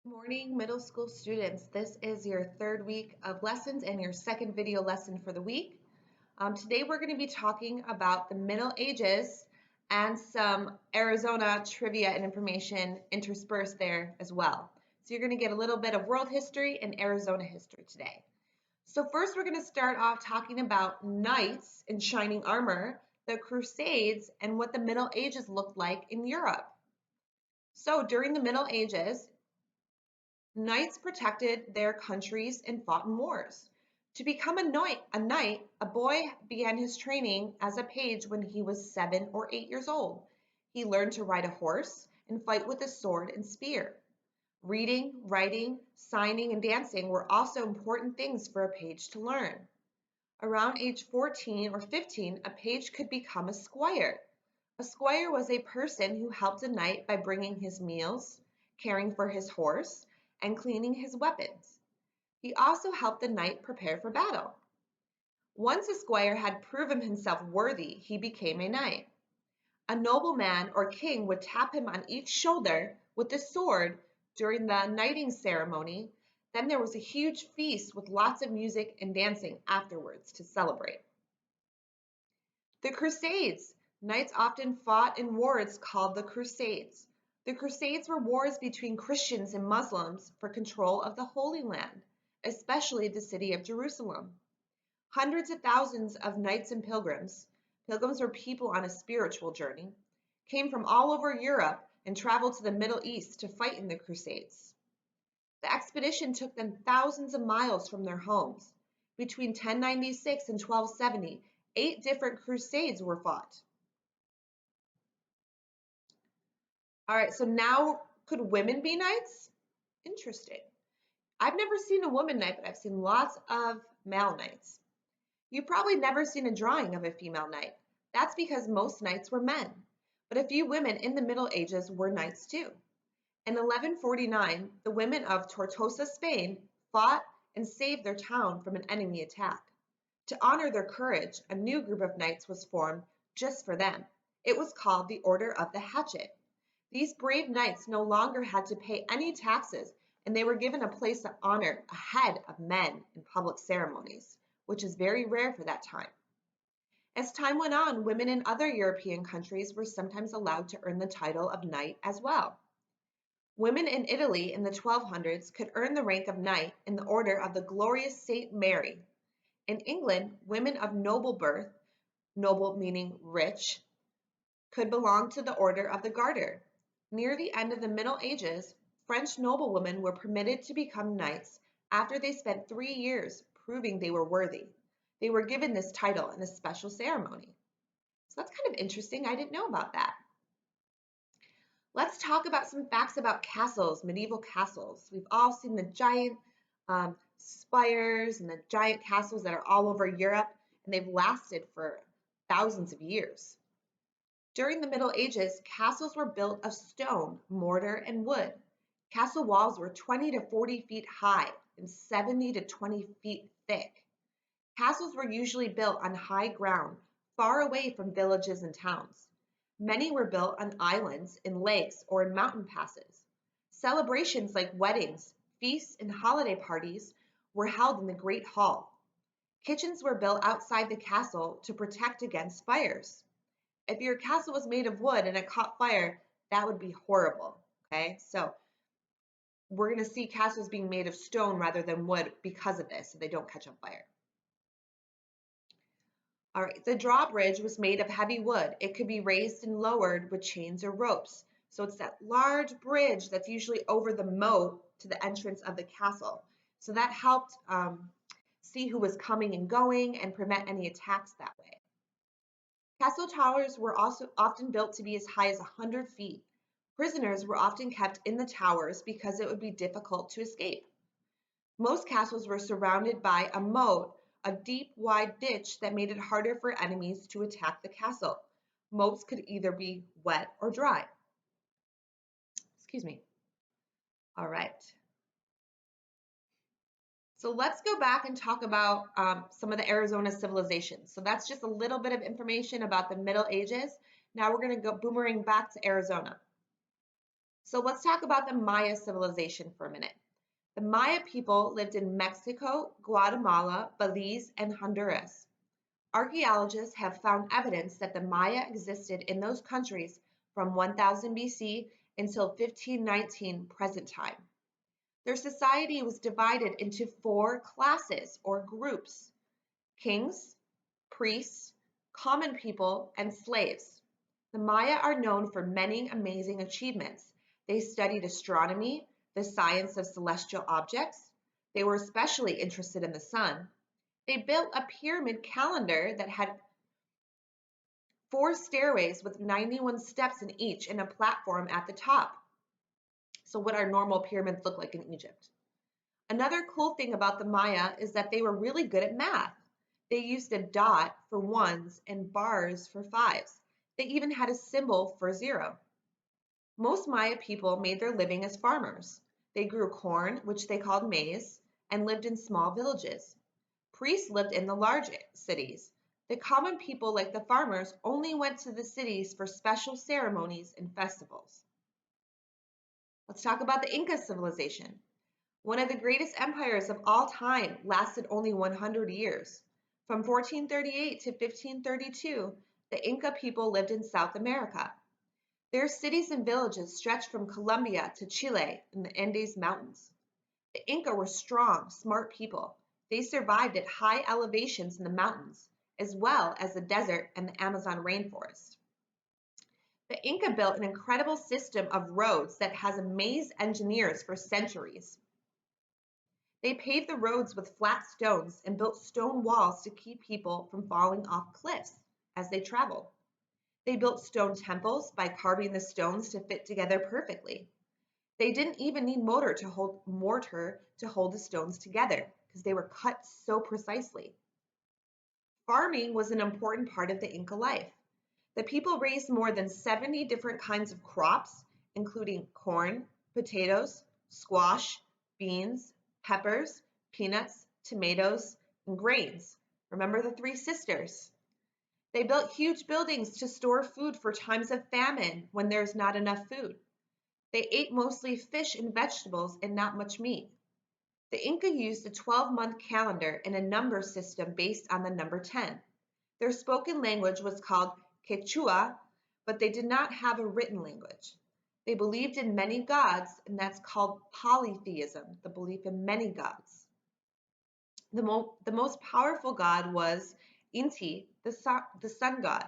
Morning, middle school students. This is your third week of lessons and your second video lesson for the week. Today we're going to be talking about the Middle Ages and some Arizona trivia and information interspersed there as well. So you're going to get a little bit of world history and Arizona history today. So first we're going to start off talking about knights in shining armor, the Crusades, and what the Middle Ages looked like in Europe. So during the Middle Ages, knights protected their countries and fought in wars. To become a knight, a boy began his training as a page when he was 7 or 8 years old. He learned to ride a horse and fight with a sword and spear. Reading, writing, signing, and dancing were also important things for a page to learn. Around age 14 or 15, a page could become a squire. A squire was a person who helped a knight by bringing his meals, caring for his horse, and cleaning his weapons. He also helped the knight prepare for battle. Once a squire had proven himself worthy, he became a knight. A nobleman or king would tap him on each shoulder with a sword during the knighting ceremony. Then there was a huge feast with lots of music and dancing afterwards to celebrate. The Crusades. Knights often fought in wars called the Crusades. The Crusades were wars between Christians and Muslims for control of the Holy Land, especially the city of Jerusalem. Hundreds of thousands of knights and pilgrims were people on a spiritual journey, came from all over Europe and traveled to the Middle East to fight in the Crusades. The expedition took them thousands of miles from their homes. Between 1096 and 1270, 8 different crusades were fought. All right, so now could women be knights? Interesting. I've never seen a woman knight, but I've seen lots of male knights. You've probably never seen a drawing of a female knight. That's because most knights were men, but a few women in the Middle Ages were knights too. In 1149, the women of Tortosa, Spain, fought and saved their town from an enemy attack. To honor their courage, a new group of knights was formed just for them. It was called the Order of the Hatchet. These brave knights no longer had to pay any taxes, and they were given a place of honor ahead of men in public ceremonies, which is very rare for that time. As time went on, women in other European countries were sometimes allowed to earn the title of knight as well. Women in Italy in the 1200s could earn the rank of knight in the order of the Glorious Saint Mary. In England, women of noble birth, noble meaning rich, could belong to the Order of the Garter. Near the end of the Middle Ages, French noblewomen were permitted to become knights after they spent 3 years proving they were worthy. They were given this title in a special ceremony. So that's kind of interesting. I didn't know about that. Let's talk about some facts about castles, medieval castles. We've all seen the giant spires and the giant castles that are all over Europe, and they've lasted for thousands of years. During the Middle Ages, castles were built of stone, mortar, and wood. Castle walls were 20 to 40 feet high and 70 to 20 feet thick. Castles were usually built on high ground, far away from villages and towns. Many were built on islands, in lakes, or in mountain passes. Celebrations like weddings, feasts, and holiday parties were held in the Great Hall. Kitchens were built outside the castle to protect against fires. If your castle was made of wood and it caught fire, that would be horrible, okay? So we're going to see castles being made of stone rather than wood because of this, so they don't catch on fire. All right, the drawbridge was made of heavy wood. It could be raised and lowered with chains or ropes. So it's that large bridge that's usually over the moat to the entrance of the castle. So that helped see who was coming and going and prevent any attacks that way. Castle towers were also often built to be as high as 100 feet. Prisoners were often kept in the towers because it would be difficult to escape. Most castles were surrounded by a moat, a deep, wide ditch that made it harder for enemies to attack the castle. Moats could either be wet or dry. Excuse me. All right. So let's go back and talk about some of the Arizona civilizations. So that's just a little bit of information about the Middle Ages. Now we're going to go boomerang back to Arizona. So let's talk about the Maya civilization for a minute. The Maya people lived in Mexico, Guatemala, Belize, and Honduras. Archaeologists have found evidence that the Maya existed in those countries from 1000 BC until 1519 present time. Their society was divided into 4 classes or groups: kings, priests, common people, and slaves. The Maya are known for many amazing achievements. They studied astronomy, the science of celestial objects. They were especially interested in the sun. They built a pyramid calendar that had 4 stairways with 91 steps in each and a platform at the top. So what our normal pyramids look like in Egypt. Another cool thing about the Maya is that they were really good at math. They used a dot for ones and bars for fives. They even had a symbol for 0. Most Maya people made their living as farmers. They grew corn, which they called maize, and lived in small villages. Priests lived in the large cities. The common people, like the farmers, only went to the cities for special ceremonies and festivals. Let's talk about the Inca civilization. One of the greatest empires of all time lasted only 100 years. From 1438 to 1532, the Inca people lived in South America. Their cities and villages stretched from Colombia to Chile in the Andes Mountains. The Inca were strong, smart people. They survived at high elevations in the mountains, as well as the desert and the Amazon rainforest. The Inca built an incredible system of roads that has amazed engineers for centuries. They paved the roads with flat stones and built stone walls to keep people from falling off cliffs as they traveled. They built stone temples by carving the stones to fit together perfectly. They didn't even need mortar to hold the stones together because they were cut so precisely. Farming was an important part of the Inca life. The people raised more than 70 different kinds of crops, including corn, potatoes, squash, beans, peppers, peanuts, tomatoes, and grains. Remember the 3 sisters? They built huge buildings to store food for times of famine when there's not enough food. They ate mostly fish and vegetables and not much meat. The Inca used a 12-month calendar and a number system based on the number 10. Their spoken language was called Quechua, but they did not have a written language. They believed in many gods, and that's called polytheism, the belief in many gods. The most powerful god was Inti, the sun god.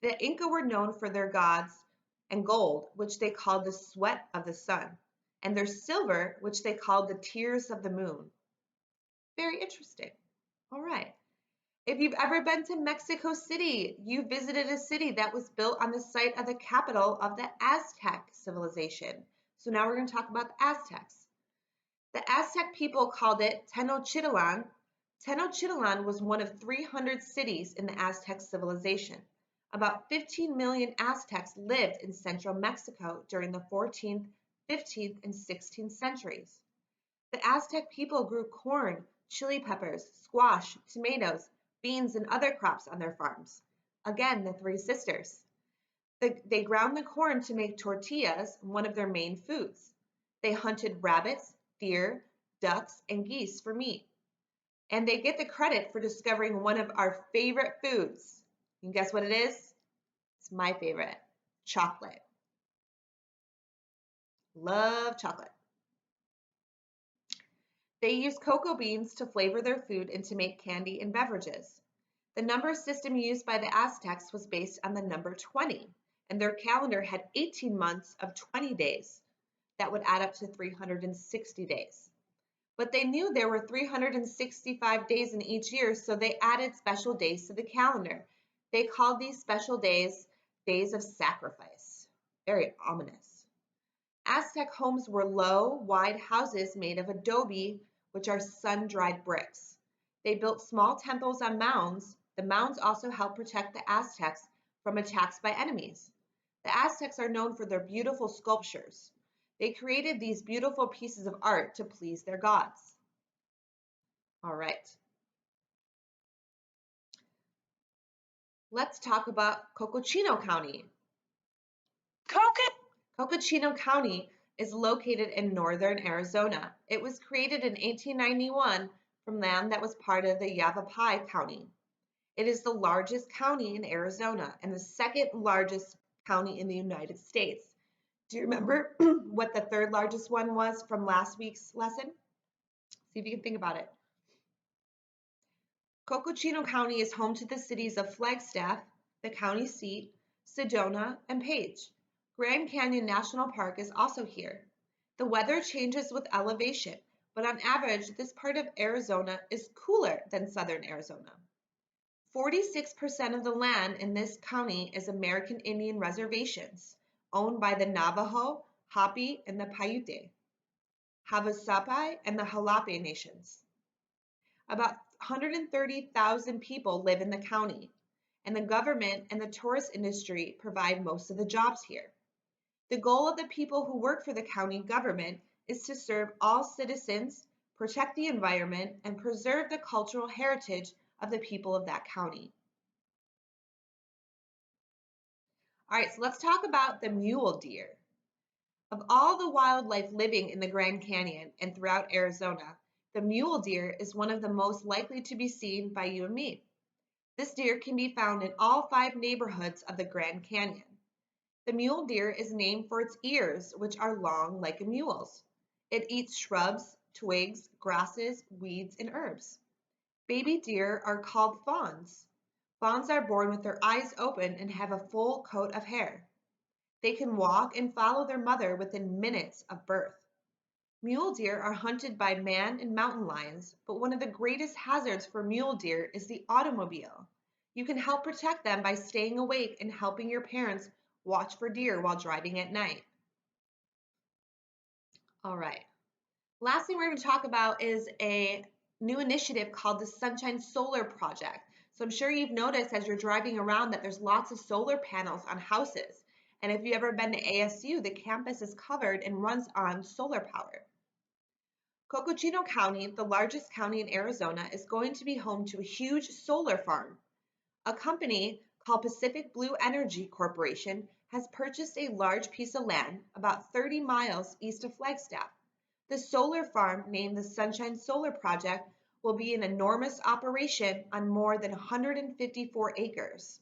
The Inca were known for their gods and gold, which they called the sweat of the sun, and their silver, which they called the tears of the moon. Very interesting. All right. If you've ever been to Mexico City, you visited a city that was built on the site of the capital of the Aztec civilization. So now we're going to talk about the Aztecs. The Aztec people called it Tenochtitlan. Tenochtitlan was one of 300 cities in the Aztec civilization. About 15 million Aztecs lived in central Mexico during the 14th, 15th, and 16th centuries. The Aztec people grew corn, chili peppers, squash, tomatoes, beans, and other crops on their farms. Again, the 3 sisters. They ground the corn to make tortillas, one of their main foods. They hunted rabbits, deer, ducks, and geese for meat. And they get the credit for discovering one of our favorite foods. You can guess what it is? It's my favorite, chocolate. Love chocolate. They use cocoa beans to flavor their food and to make candy and beverages. The number system used by the Aztecs was based on the number 20, and their calendar had 18 months of 20 days. That would add up to 360 days. But they knew there were 365 days in each year, so they added special days to the calendar. They called these special days days of sacrifice. Very ominous. Aztec homes were low, wide houses made of adobe, which are sun-dried bricks. They built small temples on mounds. The mounds also helped protect the Aztecs from attacks by enemies. The Aztecs are known for their beautiful sculptures. They created these beautiful pieces of art to please their gods. All right. Let's talk about Chino County. Chino County is located in northern Arizona. It was created in 1891 from land that was part of the Yavapai County. It is the largest county in Arizona and the second largest county in the United States. Do you remember what the third largest one was from last week's lesson? See if you can think about it. Chino County is home to the cities of Flagstaff, the county seat, Sedona, and Page. Grand Canyon National Park is also here. The weather changes with elevation, but on average, this part of Arizona is cooler than southern Arizona. 46% of the land in this county is American Indian reservations, owned by the Navajo, Hopi, and the Paiute, Havasupai, and the Halape nations. About 130,000 people live in the county, and the government and the tourist industry provide most of the jobs here. The goal of the people who work for the county government is to serve all citizens, protect the environment, and preserve the cultural heritage of the people of that county. All right, so let's talk about the mule deer. Of all the wildlife living in the Grand Canyon and throughout Arizona, the mule deer is one of the most likely to be seen by you and me. This deer can be found in all 5 neighborhoods of the Grand Canyon. The mule deer is named for its ears, which are long like a mule's. It eats shrubs, twigs, grasses, weeds, and herbs. Baby deer are called fawns. Fawns are born with their eyes open and have a full coat of hair. They can walk and follow their mother within minutes of birth. Mule deer are hunted by man and mountain lions, but one of the greatest hazards for mule deer is the automobile. You can help protect them by staying awake and helping your parents watch for deer while driving at night. All right. Last thing we're going to talk about is a new initiative called the Sunshine Solar Project. So I'm sure you've noticed as you're driving around that there's lots of solar panels on houses. And if you've ever been to ASU, the campus is covered and runs on solar power. Chino County, the largest county in Arizona, is going to be home to a huge solar farm. A company called Pacific Blue Energy Corporation has purchased a large piece of land about 30 miles east of Flagstaff. The solar farm, named the Sunshine Solar Project, will be an enormous operation on more than 154 acres.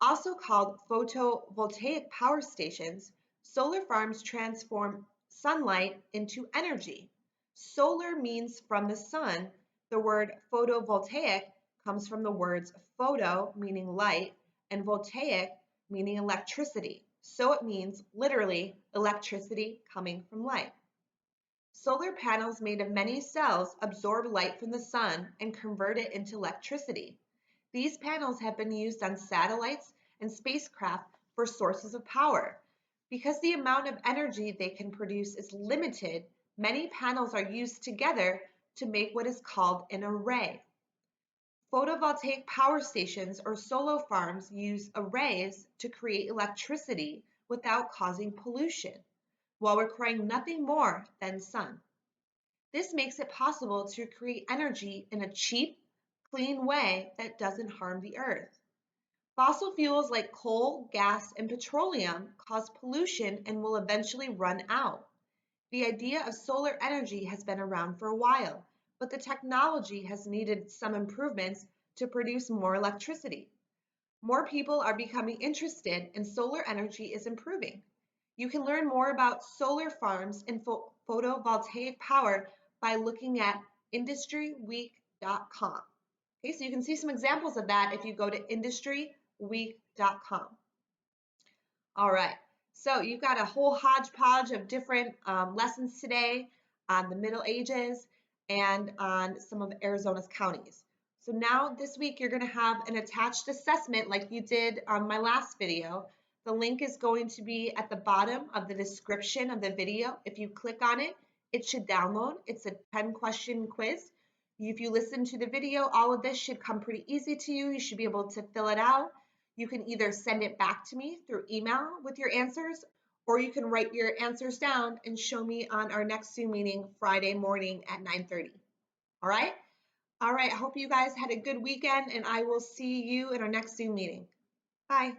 Also called photovoltaic power stations, solar farms transform sunlight into energy. Solar means from the sun. The word photovoltaic comes from the words photo, meaning light, and voltaic, meaning electricity. So it means literally electricity coming from light. Solar panels made of many cells absorb light from the sun and convert it into electricity. These panels have been used on satellites and spacecraft for sources of power. Because the amount of energy they can produce is limited, many panels are used together to make what is called an array. Photovoltaic power stations or solar farms use arrays to create electricity without causing pollution, while requiring nothing more than sun. This makes it possible to create energy in a cheap, clean way that doesn't harm the earth. Fossil fuels like coal, gas, and petroleum cause pollution and will eventually run out. The idea of solar energy has been around for a while, but the technology has needed some improvements to produce more electricity. More people are becoming interested and solar energy is improving. You can learn more about solar farms and photovoltaic power by looking at industryweek.com. Okay, so you can see some examples of that if you go to industryweek.com. All right, so you've got a whole hodgepodge of different lessons today on the Middle Ages and on some of Arizona's counties. So now this week you're going to have an attached assessment like you did on my last video. The link is going to be at the bottom of the description of the video. If you click on it, it should download. It's a 10-question quiz. If you listen to the video, all of this should come pretty easy to you. You should be able to fill it out. You can either send it back to me through email with your answers, or you can write your answers down and show me on our next Zoom meeting Friday morning at 9:30. All right? All right, I hope you guys had a good weekend, and I will see you in our next Zoom meeting. Bye.